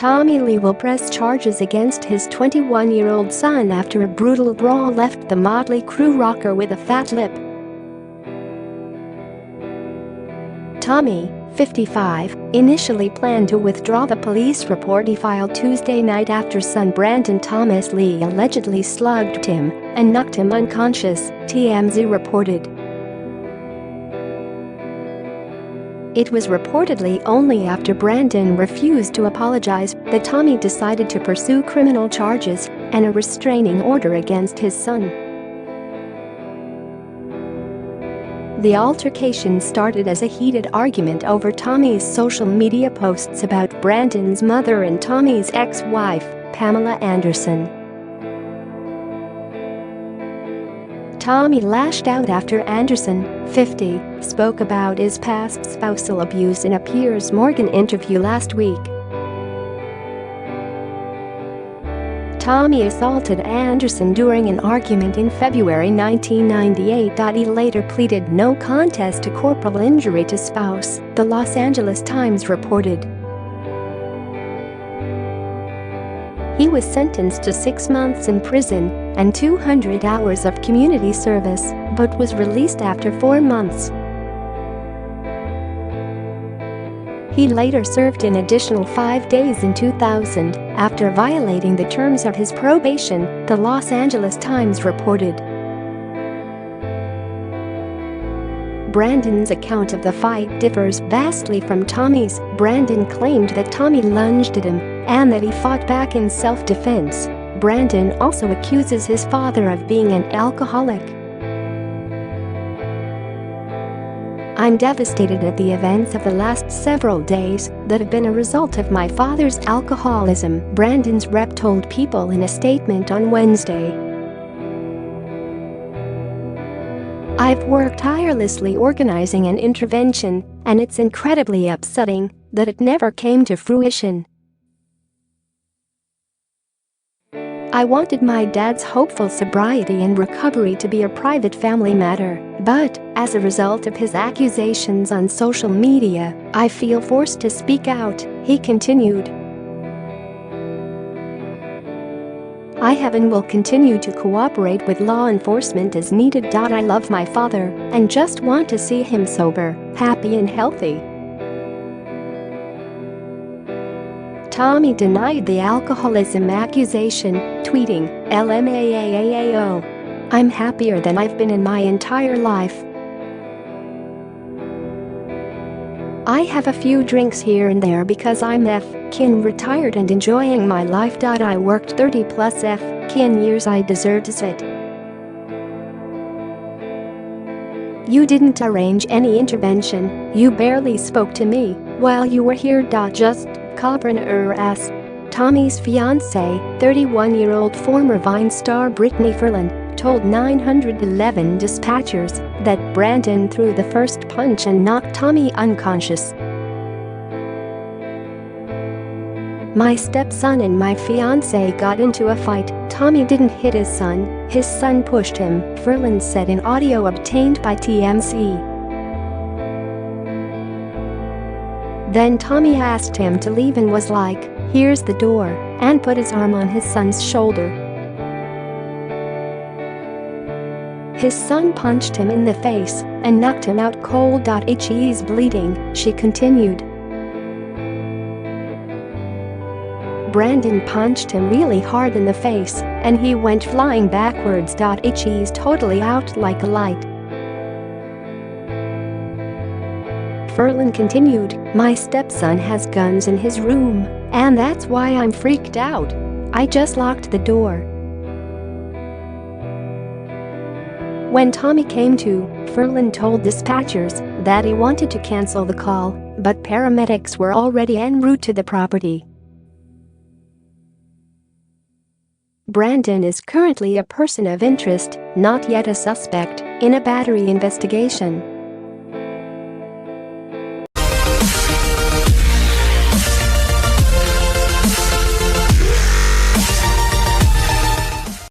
Tommy Lee will press charges against his 21-year-old son after a brutal brawl left the Motley Crue rocker with a fat lip. Tommy, 55, initially planned to withdraw the police report he filed Tuesday night after son Brandon Thomas Lee allegedly slugged him and knocked him unconscious, TMZ reported. It was reportedly only after Brandon refused to apologize that Tommy decided to pursue criminal charges and a restraining order against his son. The altercation started as a heated argument over Tommy's social media posts about Brandon's mother and Tommy's ex-wife, Pamela Anderson. Tommy lashed out after Anderson, 50, spoke about his past spousal abuse in a Piers Morgan interview last week. Tommy assaulted Anderson during an argument in February 1998. He later pleaded no contest to corporal injury to spouse, the Los Angeles Times reported. He was sentenced to 6 months in prison and 200 hours of community service, but was released after 4 months. He later served an additional 5 days in 2000 after violating the terms of his probation, the Los Angeles Times reported. Brandon's account of the fight differs vastly from Tommy's. Brandon claimed that Tommy lunged at him and that he fought back in self-defense. Brandon also accuses his father of being an alcoholic. "I'm devastated at the events of the last several days that have been a result of my father's alcoholism," Brandon's rep told People in a statement on Wednesday. "I've worked tirelessly organizing an intervention, and it's incredibly upsetting that it never came to fruition. I wanted my dad's hopeful sobriety and recovery to be a private family matter, but, as a result of his accusations on social media, I feel forced to speak out," he continued. "I have and will continue to cooperate with law enforcement as needed. I love my father and just want to see him sober, happy and healthy." Tommy denied the alcoholism accusation, tweeting, "LMAAAO. I'm happier than I've been in my entire life. I have a few drinks here and there because I'm F-kin retired and enjoying my life. I worked 30 plus F-kin years. I deserve it. You didn't arrange any intervention, you barely spoke to me while you were here. Just covering her ass." Tommy's fiancée, 31-year-old former Vine star Brittany Ferland, told 911 dispatchers that Brandon threw the first punch and knocked Tommy unconscious. "My stepson and my fiancé got into a fight. Tommy didn't hit his son pushed him," Ferland said in audio obtained by TMZ. Then Tommy asked him to leave and was like, "Here's the door," and put his arm on his son's shoulder. His son punched him in the face and knocked him out cold. He's bleeding, she continued. Brandon punched him really hard in the face and he went flying backwards. He's totally out like a light. Ferland continued, "My stepson has guns in his room, and that's why I'm freaked out. I just locked the door." When Tommy came to, Ferland told dispatchers that he wanted to cancel the call, but paramedics were already en route to the property. Brandon is currently a person of interest, not yet a suspect, in a battery investigation.